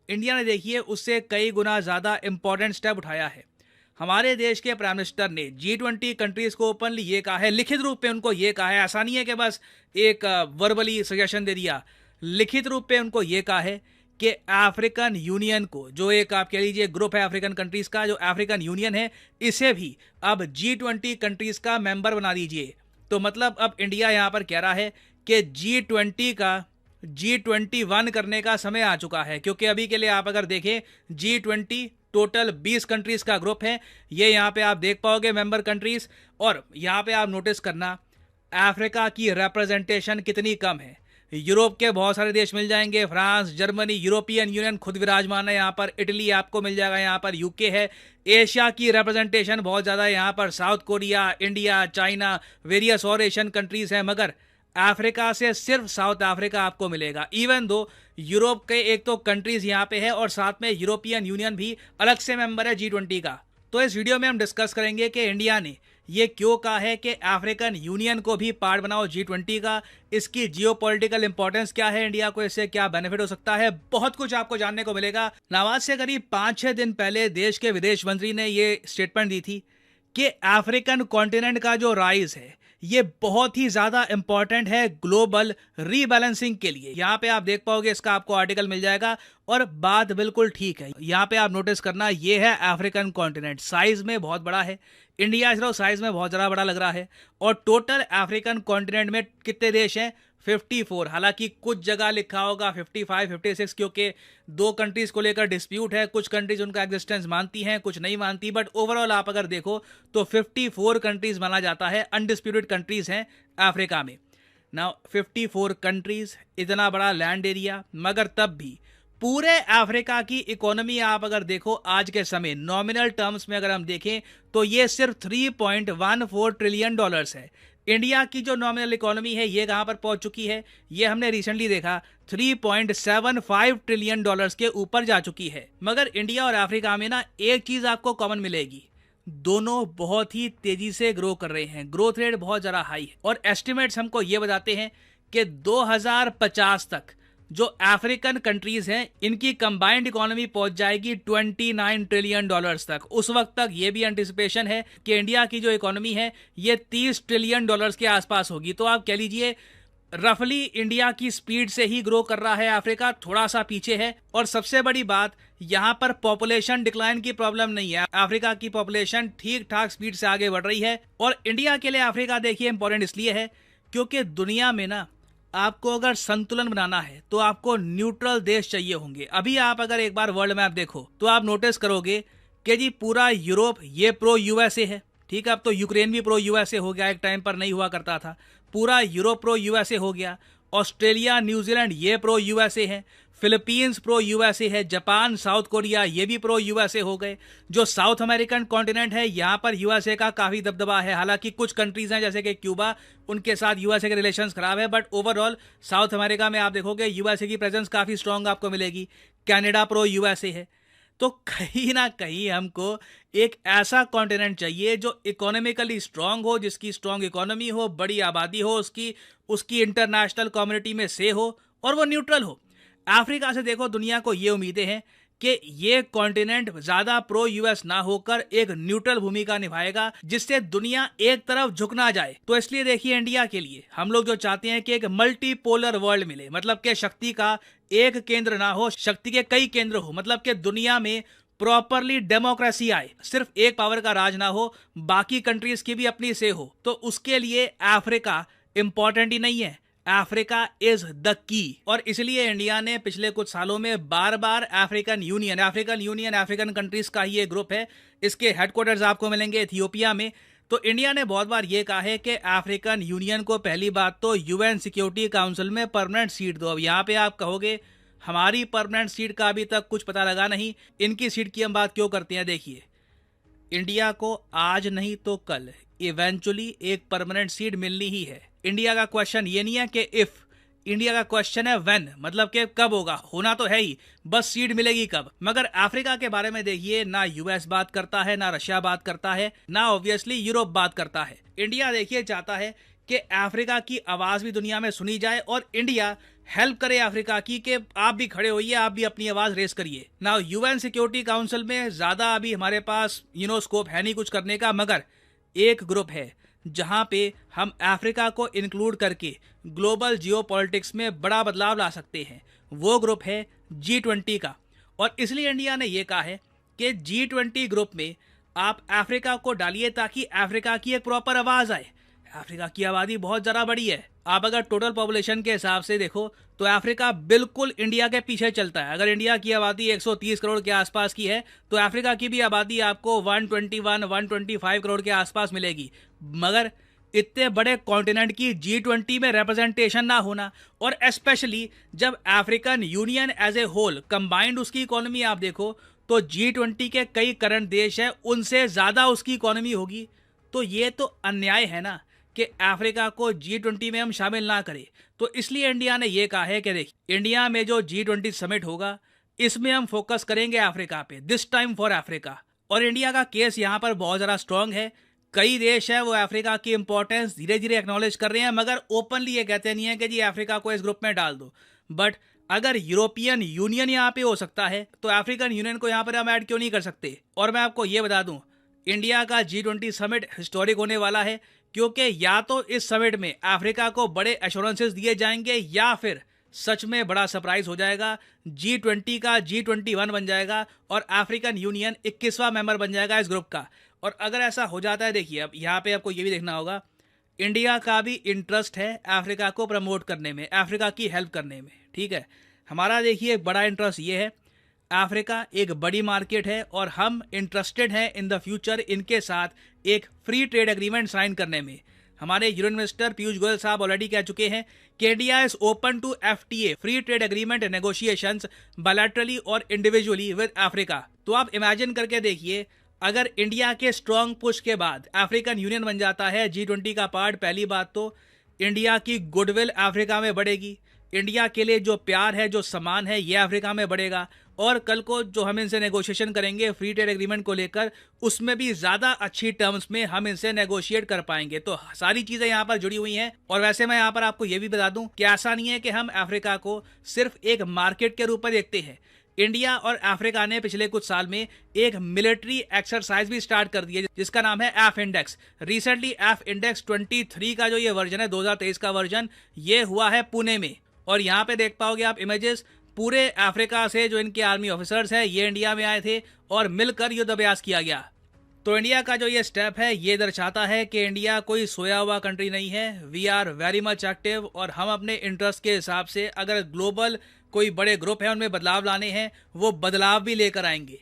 India ने देखिए उससे कई गुना ज़्यादा इंपॉर्टेंट स्टेप उठाया है। हमारे देश के प्राइम मिनिस्टर ने G20 कंट्रीज़ को ओपनली ये कहा है, लिखित रूप में उनको ये कहा है, ऐसा नहीं है कि बस एक वर्बली सजेशन दे दिया। लिखित रूप में उनको ये कहा है कि अफ्रीकन यूनियन को, जो एक आप कह लीजिए ग्रुप है अफ्रीकन कंट्रीज़ का, जो अफ्रीकन यूनियन है, इसे भी अब G20 कंट्रीज़ का मेंबर बना दीजिए। तो मतलब अब इंडिया यहाँ पर कह रहा है कि G20 का G21 करने का समय आ चुका है, क्योंकि अभी के लिए आप अगर देखें G20 टोटल 20 कंट्रीज का ग्रुप है। ये यहाँ पे आप देख पाओगे मेंबर कंट्रीज, और यहाँ पे आप नोटिस करना अफ्रीका की रिप्रेजेंटेशन कितनी कम है। यूरोप के बहुत सारे देश मिल जाएंगे, फ्रांस, जर्मनी, यूरोपियन यूनियन खुद विराजमान है यहाँ पर, इटली आपको मिल जाएगा, यहाँ पर यूके है। एशिया की रिप्रेजेंटेशन बहुत ज़्यादा है यहाँ पर, south Korea, India, China, various और एशियन कंट्रीज हैं, मगर अफ्रीका से सिर्फ साउथ अफ्रीका आपको मिलेगा। इवन दो यूरोप के एक तो कंट्रीज यहाँ पे है और साथ में यूरोपियन यूनियन भी अलग से मेंबर है G20 का। तो इस वीडियो में हम डिस्कस करेंगे कि इंडिया ने ये क्यों कहा है कि अफ्रीकन यूनियन को भी पार्ट बनाओ G20 का, इसकी जियोपॉलिटिकल इंपॉर्टेंस क्या है, इंडिया को इससे क्या बेनिफिट हो सकता है, बहुत कुछ आपको जानने को मिलेगा। नवाज से करीब 5-6 दिन पहले देश के विदेश मंत्री ने ये स्टेटमेंट दी थी कि अफ्रीकन कॉन्टिनेंट का जो राइज है ये बहुत ही ज्यादा इंपॉर्टेंट है ग्लोबल रीबैलेंसिंग के लिए। यहाँ पे आप देख पाओगे, इसका आपको आर्टिकल मिल जाएगा, और बात बिल्कुल ठीक है। यहाँ पे आप नोटिस करना, ये है अफ्रीकन कॉन्टिनेंट, साइज में बहुत बड़ा है। इंडिया सिर्फ साइज में बहुत ज़्यादा बड़ा लग रहा है, और टोटल अफ्रीकन कॉन्टिनेंट में कितने देश हैं? 54। हालांकि कुछ जगह लिखा होगा 55, 56, क्योंकि दो कंट्रीज को लेकर डिस्प्यूट है। कुछ कंट्रीज उनका एग्जिस्टेंस मानती हैं, कुछ नहीं मानती, बट ओवरऑल आप अगर देखो तो 54 कंट्रीज माना जाता है, अनडिस्प्यूटेड कंट्रीज हैं अफ्रीका में। नाउ 54 कंट्रीज, इतना बड़ा लैंड एरिया, मगर तब भी पूरे अफ्रीका की इकोनॉमी आप अगर देखो आज के समय नॉमिनल टर्म्स में अगर हम देखें तो ये सिर्फ $3.14 ट्रिलियन है। इंडिया की जो नॉमिनल इकोनॉमी है ये कहां पर पहुंच चुकी है? ये हमने रिसेंटली देखा, $3.75 ट्रिलियन के ऊपर जा चुकी है। मगर इंडिया और अफ्रीका में ना एक चीज आपको कॉमन मिलेगी, दोनों बहुत ही तेजी से ग्रो कर रहे हैं, ग्रोथ रेट बहुत ज़्यादा हाई है, और एस्टिमेट्स हमको ये बताते हैं कि 2050 तक जो अफ्रीकन कंट्रीज हैं इनकी कंबाइंड इकोनॉमी पहुंच जाएगी $29 ट्रिलियन तक। उस वक्त तक ये भी एंटिसिपेशन है कि इंडिया की जो इकोनॉमी है ये $30 ट्रिलियन के आसपास होगी। तो आप कह लीजिए रफली इंडिया की स्पीड से ही ग्रो कर रहा है अफ्रीका, थोड़ा सा पीछे है। और सबसे बड़ी बात, यहाँ पर पॉपुलेशन डिक्लाइन की प्रॉब्लम नहीं है, अफ्रीका की पॉपुलेशन ठीक ठाक स्पीड से आगे बढ़ रही है। और इंडिया के लिए अफ्रीका देखिए इंपॉर्टेंट इसलिए है क्योंकि दुनिया में ना आपको अगर संतुलन बनाना है तो आपको न्यूट्रल देश चाहिए होंगे। अभी आप अगर एक बार वर्ल्ड मैप देखो तो आप नोटिस करोगे कि जी पूरा यूरोप ये प्रो यूएसए है, ठीक है। अब तो यूक्रेन भी प्रो यूएसए हो गया, एक टाइम पर नहीं हुआ करता था। पूरा यूरोप प्रो यूएसए हो गया, ऑस्ट्रेलिया, न्यूजीलैंड ये प्रो यूएसए है, फिलीपींस प्रो यूएसए है, जापान, साउथ कोरिया ये भी प्रो यूएसए हो गए। जो साउथ अमेरिकन कॉन्टिनेंट है यहाँ पर यूएसए का काफ़ी दबदबा है। हालांकि कुछ कंट्रीज हैं जैसे कि क्यूबा, उनके साथ यूएसए के रिलेशंस खराब है, बट ओवरऑल साउथ अमेरिका में आप देखोगे यूएसए की प्रेजेंस काफ़ी स्ट्रांग आपको मिलेगी। कनाडा प्रो यूएसए है। तो कहीं ना कहीं हमको एक ऐसा कॉन्टिनेंट चाहिए जो इकोनॉमिकली स्ट्रांग हो, जिसकी स्ट्रांग इकोनॉमी हो, बड़ी आबादी हो, उसकी इंटरनेशनल कम्युनिटी में से हो, और वो न्यूट्रल हो। अफ्रीका से देखो दुनिया को ये उम्मीदें हैं कि ये कॉन्टिनेंट ज़्यादा प्रो यूएस ना होकर एक न्यूट्रल भूमिका निभाएगा, जिससे दुनिया एक तरफ झुक ना जाए। तो इसलिए देखिए इंडिया के लिए हम लोग जो चाहते हैं कि एक मल्टीपोलर वर्ल्ड मिले, मतलब कि शक्ति का एक केंद्र ना हो, शक्ति के कई केंद्र हो, मतलब कि दुनिया में प्रॉपरली डेमोक्रेसी आए, सिर्फ एक पावर का राज ना हो, बाकी कंट्रीज की भी अपनी से हो। तो उसके लिए अफ्रीका इंपॉर्टेंट ही नहीं है, अफ्रीका इज द की। और इसलिए इंडिया ने पिछले कुछ सालों में बार बार अफ्रीकन यूनियन अफ्रीकन कंट्रीज का ही एक ग्रुप है, इसके हेडक्वार्टर्स आपको मिलेंगे इथियोपिया में। तो इंडिया ने बहुत बार ये कहा है कि अफ्रीकन यूनियन को पहली बात तो यूएन सिक्योरिटी काउंसिल में परमानेंट सीट दो। अब यहाँ पे आप कहोगे हमारी परमानेंट सीट का अभी तक कुछ पता लगा नहीं, इनकी सीट की हम बात क्यों करते हैं? देखिए इंडिया को आज नहीं तो कल इवेंचुअली एक परमानेंट सीट मिलनी ही है। इंडिया का क्वेश्चन ये नहीं है कि इफ, इंडिया का क्वेश्चन है व्हेन, मतलब कि कब होगा, होना तो है ही, बस सीट मिलेगी कब। मगर अफ्रीका के बारे में देखिए, ना यूएस बात करता है, ना रशिया बात करता है, ना ऑब्वियसली यूरोप बात करता है। इंडिया देखिए चाहता है कि अफ्रीका की आवाज़ भी दुनिया में सुनी जाए और इंडिया हेल्प करे अफ्रीका की कि आप भी खड़े होइए, आप भी अपनी आवाज़ रेस करिए। नाउ यूएन सिक्योरिटी काउंसिल में ज़्यादा अभी हमारे पास स्कोप है नहीं कुछ करने का, मगर एक ग्रुप है जहां पे हम अफ्रीका को इंक्लूड करके ग्लोबल जियोपॉलिटिक्स में बड़ा बदलाव ला सकते हैं। वो ग्रुप है G20 का। और इसलिए इंडिया ने ये कहा है कि G20 ग्रुप में आप अफ्रीका को डालिए ताकि अफ्रीका की एक प्रॉपर आवाज़ आए। अफ्रीका की आबादी बहुत ज़्यादा बड़ी है। आप अगर टोटल पॉपुलेशन के हिसाब से देखो तो अफ्रीका बिल्कुल इंडिया के पीछे चलता है। अगर इंडिया की आबादी 130 करोड़ के आसपास की है तो अफ्रीका की भी आबादी आपको 121-125 करोड़ के आसपास मिलेगी। मगर इतने बड़े कॉन्टिनेंट की G20 में रिप्रेजेंटेशन ना होना, और स्पेशली जब African Union as a whole combined उसकी इकोनॉमी आप देखो तो G20 के कई करंट देश हैं उनसे ज़्यादा उसकी इकोनॉमी होगी। तो ये तो अन्याय है ना कि अफ्रीका को G20 में हम शामिल ना करें। तो इसलिए इंडिया ने ये कहा है कि देखिए, इंडिया में जो G20 समिट होगा इसमें हम फोकस करेंगे अफ्रीका पे, दिस टाइम फॉर अफ्रीका। और इंडिया का केस यहाँ पर बहुत ज़्यादा स्ट्रांग है। कई देश हैं वो अफ्रीका की इंपॉर्टेंस धीरे धीरे एक्नॉलेज कर रहे हैं, मगर ओपनली ये कहते नहीं है कि जी अफ्रीका को इस ग्रुप में डाल दो। बट अगर यूरोपियन यूनियन यहाँ पे हो सकता है तो अफ्रीकन यूनियन को यहाँ पर हम ऐड क्यों नहीं कर सकते। और मैं आपको ये बता दूं, इंडिया का G20 समिट हिस्टोरिक होने वाला है, क्योंकि या तो इस समिट में अफ्रीका को बड़े एश्योरेंसेस दिए जाएंगे या फिर सच में बड़ा सरप्राइज हो जाएगा, G20 का G21 बन जाएगा और अफ्रीकन यूनियन 21वां मेंबर बन जाएगा इस ग्रुप का। और अगर ऐसा हो जाता है, देखिए अब यहाँ पे आपको ये भी देखना होगा, इंडिया का भी इंटरेस्ट है अफ्रीका को प्रमोट करने में, अफ्रीका की हेल्प करने में। ठीक है, हमारा देखिए एक बड़ा इंटरेस्ट ये है, अफ्रीका एक बड़ी मार्केट है और हम इंटरेस्टेड हैं इन द फ्यूचर इनके साथ एक फ्री ट्रेड एग्रीमेंट साइन करने में। हमारे यूनियन मिनिस्टर पीयूष गोयल साहब ऑलरेडी कह चुके हैं कि India is open to FTA free trade agreement negotiations bilaterally और इंडिविजुअली विद अफ्रीका। तो आप इमेजिन करके देखिए, अगर इंडिया के स्ट्रॉन्ग पुश के बाद अफ्रीकन यूनियन बन जाता है G20 का पार्ट, पहली बात तो इंडिया की गुडविल अफ्रीका में बढ़ेगी, इंडिया के लिए जो प्यार है, जो सम्मान है, ये अफ्रीका में बढ़ेगा। और कल को जो हम इनसे नेगोशिएशन करेंगे फ्री ट्रेड एग्रीमेंट को लेकर, उसमें भी ज़्यादा अच्छी टर्म्स में हम इनसे नेगोशिएट कर पाएंगे। तो सारी चीज़ें यहाँ पर जुड़ी हुई हैं। और वैसे मैं यहाँ पर आपको ये भी बता दूं कि ऐसा नहीं है कि हम अफ्रीका को सिर्फ एक मार्केट के रूप में देखते हैं। इंडिया और अफ्रीका ने पिछले कुछ साल में एक मिलिट्री एक्सरसाइज भी स्टार्ट कर दी है जिसका नाम है F index. Recently F index 23 का जो ये वर्जन है, 2023 का वर्जन, ये हुआ है पुणे में। और यहाँ पे देख पाओगे आप इमेजेस, पूरे अफ्रीका से जो इनके आर्मी ऑफिसर्स हैं ये इंडिया में आए थे और मिलकर युद्ध अभ्यास किया गया। तो इंडिया का जो ये स्टेप है ये दर्शाता है कि इंडिया कोई सोया हुआ कंट्री नहीं है। We are very much active और हम अपने इंटरेस्ट के हिसाब से अगर ग्लोबल कोई बड़े ग्रुप है उनमें बदलाव लाने हैं, वो बदलाव भी लेकर आएंगे।